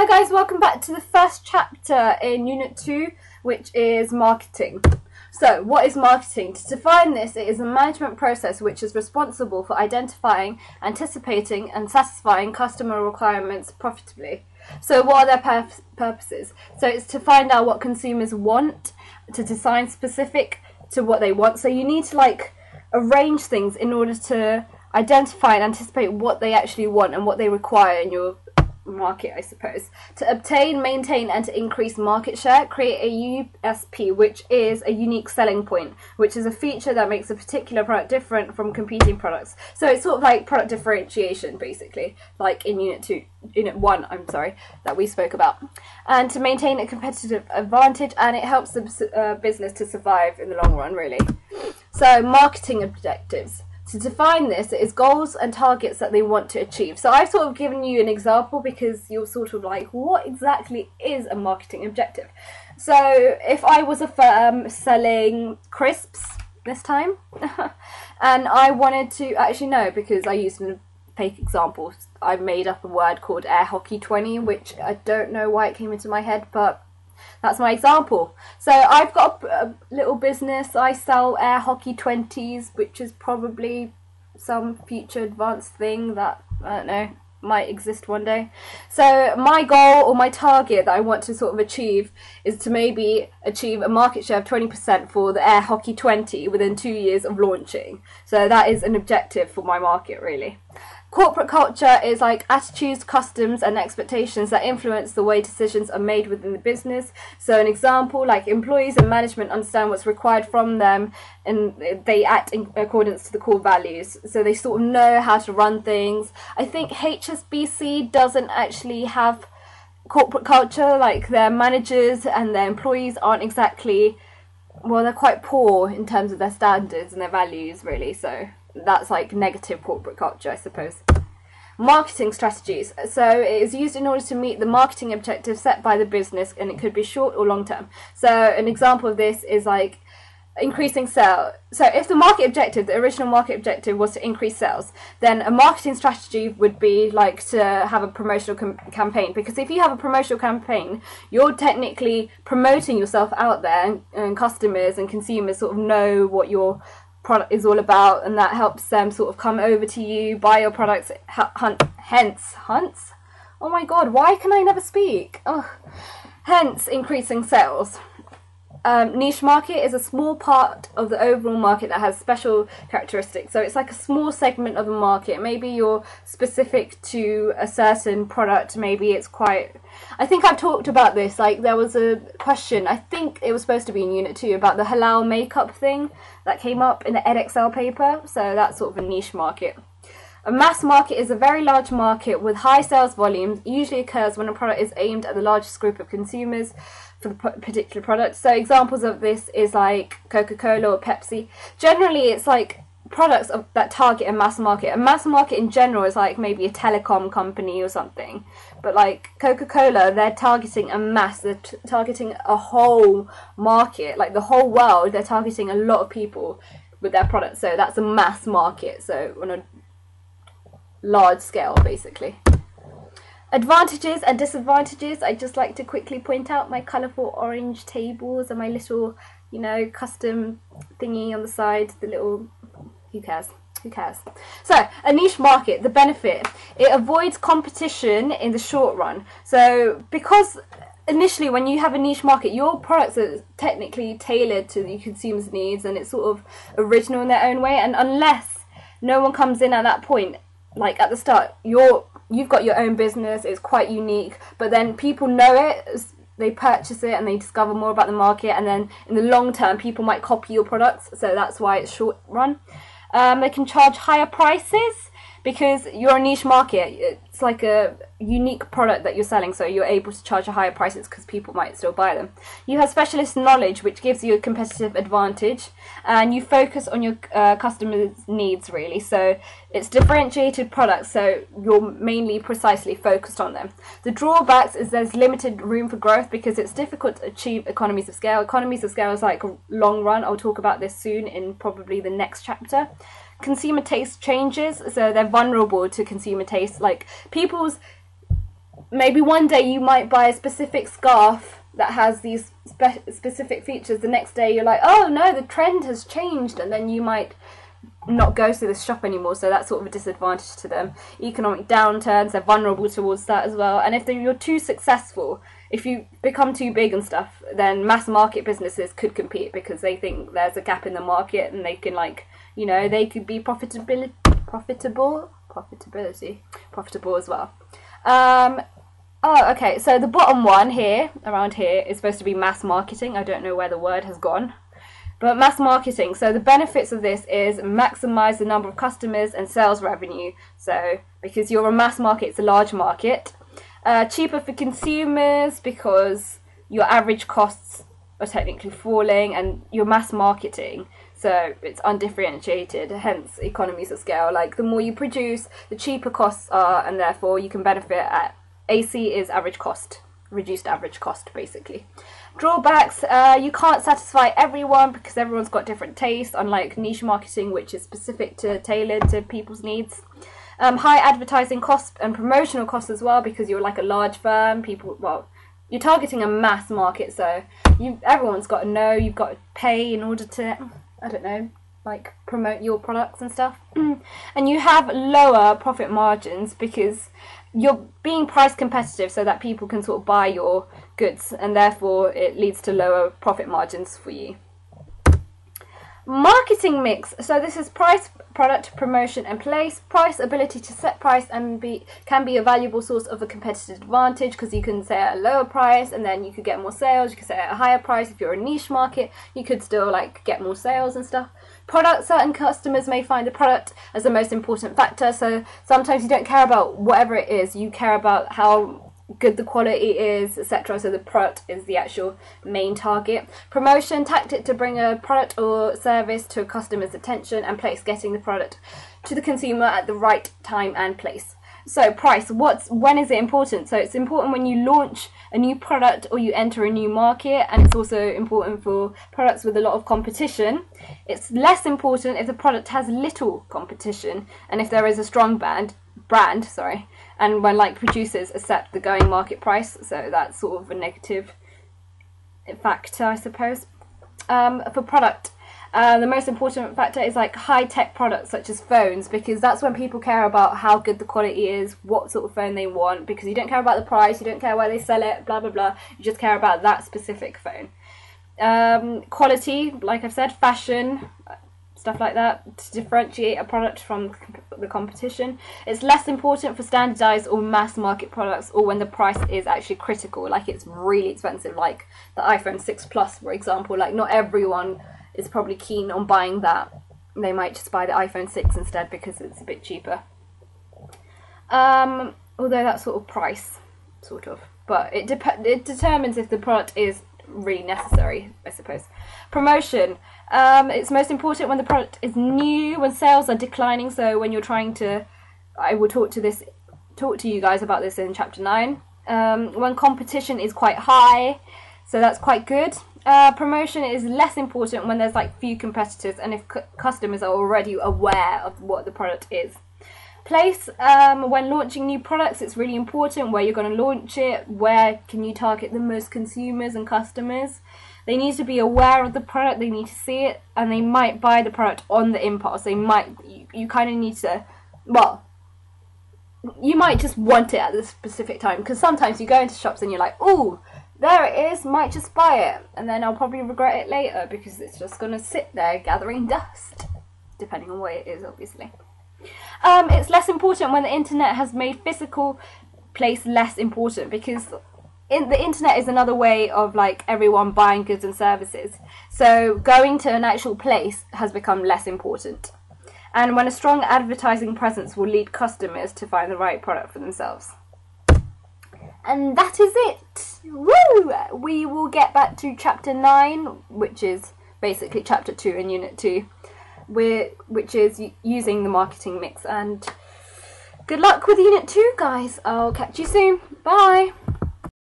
Hi guys, welcome back to the first chapter in Unit 2, which is marketing. So, what is marketing? To define this, it is a management process which is responsible for identifying, anticipating and satisfying customer requirements profitably. So what are their purposes? So it's to find out what consumers want, to design specific to what they want. So you need to arrange things in order to identify and anticipate what they actually want and what they require in your market, I suppose. To obtain, maintain and to increase market share, create a USP, which is a unique selling point, which is a feature that makes a particular product different from competing products. So it's sort of like product differentiation, basically, like in Unit 1, that we spoke about. And to maintain a competitive advantage, and it helps the business to survive in the long run, really. So marketing objectives. To define this, it is goals and targets that they want to achieve. So I've sort of given you an example because you're sort of like, what exactly is a marketing objective? So if I was a firm selling crisps this time, and I wanted to, actually no, because I used a fake example, I made up a word called Air Hockey 20, which I don't know why it came into my head, but that's my example. So I've got a little business. I sell Air Hockey 20s, which is probably some future advanced thing that, I don't know, might exist one day. So my goal or my target that I want to sort of achieve is to maybe achieve a market share of 20% for the Air Hockey 20 within 2 years of launching. So that is an objective for my market, really. Corporate culture is like attitudes, customs and expectations that influence the way decisions are made within the business. So an example, like employees and management understand what's required from them and they act in accordance to the core values. So they sort of know how to run things. I think HSBC doesn't actually have corporate culture, like their managers and their employees aren't exactly, well, they're quite poor in terms of their standards and their values, really, so that's like negative corporate culture, I suppose. Marketing strategies. So it is used in order to meet the marketing objectives set by the business, and it could be short or long term. So an example of this is like increasing sales. So if the market objective, the original market objective was to increase sales, then a marketing strategy would be like to have a promotional campaign, because if you have a promotional campaign, you're technically promoting yourself out there, and customers and consumers sort of know what your product is all about, and that helps them sort of come over to you, buy your products, hence oh my god, why can I never speak? Hence increasing sales. Niche market is a small part of the overall market that has special characteristics. So it's like a small segment of the market. Maybe you're specific to a certain product. Maybe it's quite... I think I've talked about this. Like there was a question, I think it was supposed to be in Unit 2, about the halal makeup thing that came up in the Edexcel paper. So that's sort of a niche market. A mass market is a very large market with high sales volumes. It usually occurs when a product is aimed at the largest group of consumers for the particular product. So examples of this is like Coca-Cola or Pepsi. Generally, it's like products that target a mass market. A mass market in general is like maybe a telecom company or something. But like Coca-Cola, they're targeting a mass. They're targeting a whole market, like the whole world. They're targeting a lot of people with their products. So that's a mass market. So on a large scale, basically. Advantages and disadvantages. I just like to quickly point out my colourful orange tables and my little, you know, custom thingy on the side, the little, who cares? Who cares? So, a niche market, the benefit. It avoids competition in the short run. So, because initially when you have a niche market, your products are technically tailored to the consumer's needs and it's sort of original in their own way, and unless no one comes in at that point, like at the start, you've got your own business, it's quite unique, but then people know it, they purchase it and they discover more about the market, and then in the long term people might copy your products, so that's why it's short run. They can charge higher prices because you're a niche market. It's like a unique product that you're selling, so you're able to charge a higher prices because people might still buy them. You have specialist knowledge, which gives you a competitive advantage, and you focus on your customers' needs, really. So it's differentiated products, so you're mainly precisely focused on them. The drawbacks is there's limited room for growth because it's difficult to achieve economies of scale. Economies of scale is like a long run. I'll talk about this soon in probably the next chapter. Consumer taste changes, so they're vulnerable to consumer taste. Like people's maybe one day you might buy a specific scarf that has these specific features. The next day you're like, oh no, the trend has changed, and then you might not go to this shop anymore. So that's sort of a disadvantage to them. Economic downturns, they're vulnerable towards that as well. And if you're too successful, if you become too big and stuff, then mass market businesses could compete because they think there's a gap in the market and they can, like, you know, they could be profitable as well. Oh, okay, so the bottom one here, around here, is supposed to be mass marketing. I don't know where the word has gone. But mass marketing, so the benefits of this is maximize the number of customers and sales revenue. So, because you're a mass market, it's a large market. Cheaper for consumers because your average costs are technically falling and you're mass marketing. So it's undifferentiated, hence economies of scale. Like, the more you produce, the cheaper costs are, and therefore you can benefit at AC is average cost, reduced average cost, basically. Drawbacks, you can't satisfy everyone because everyone's got different tastes, unlike niche marketing, which is specific to, tailored to people's needs. High advertising costs and promotional costs as well, because you're like a large firm. You're targeting a mass market, so everyone's got to know, you've got to pay in order to, I don't know, like, promote your products and stuff. And you have lower profit margins because you're being price competitive so that people can sort of buy your goods, and therefore it leads to lower profit margins for you. Marketing mix. So this is price, product, promotion and place. Price, ability to set price and can be a valuable source of a competitive advantage because you can say at a lower price and then you could get more sales. You could say at a higher price. If you're a niche market, you could still, like, get more sales and stuff. Product, certain customers may find the product as the most important factor, so sometimes you don't care about whatever it is, you care about how good the quality is, etc. So the product is the actual main target. Promotion, tactic to bring a product or service to a customer's attention, and place, getting the product to the consumer at the right time and place. So price, when is it important? So it's important when you launch a new product or you enter a new market, and it's also important for products with a lot of competition. It's less important if the product has little competition and if there is a strong brand, and when, like, producers accept the going market price. So that's sort of a negative factor, I suppose. For product, the most important factor is, like, high-tech products such as phones, because that's when people care about how good the quality is, what sort of phone they want, because you don't care about the price, you don't care where they sell it, blah blah blah, you just care about that specific phone. Quality, like I've said, fashion, stuff like that, to differentiate a product from the competition. It's less important for standardized or mass market products, or when the price is actually critical, like it's really expensive, like the iPhone 6 Plus, for example. Like, not everyone is probably keen on buying that. They might just buy the iPhone 6 instead because it's a bit cheaper. Although that's sort of price, sort of. But it determines if the product is really necessary, I suppose. Promotion. It's most important when the product is new, when sales are declining. So when you're trying to, I will talk to you guys about this in chapter 9. When competition is quite high, so that's quite good. Promotion is less important when there's, like, few competitors and if customers are already aware of what the product is. Place, when launching new products, it's really important where you're going to launch it, where can you target the most consumers and customers. They need to be aware of the product, they need to see it, and they might buy the product on the impulse. You kind of need to, well, you might just want it at this specific time, because sometimes you go into shops and you're like, ooh, there it is, might just buy it, and then I'll probably regret it later because it's just going to sit there gathering dust, depending on what it is, obviously. It's less important when the internet has made physical place less important, because the internet is another way of, like, everyone buying goods and services. So going to an actual place has become less important. And when a strong advertising presence will lead customers to find the right product for themselves. And that is it. Woo! We will get back to chapter 9, which is basically chapter 2 in unit 2, which is using the marketing mix. And good luck with unit 2, guys. I'll catch you soon. Bye.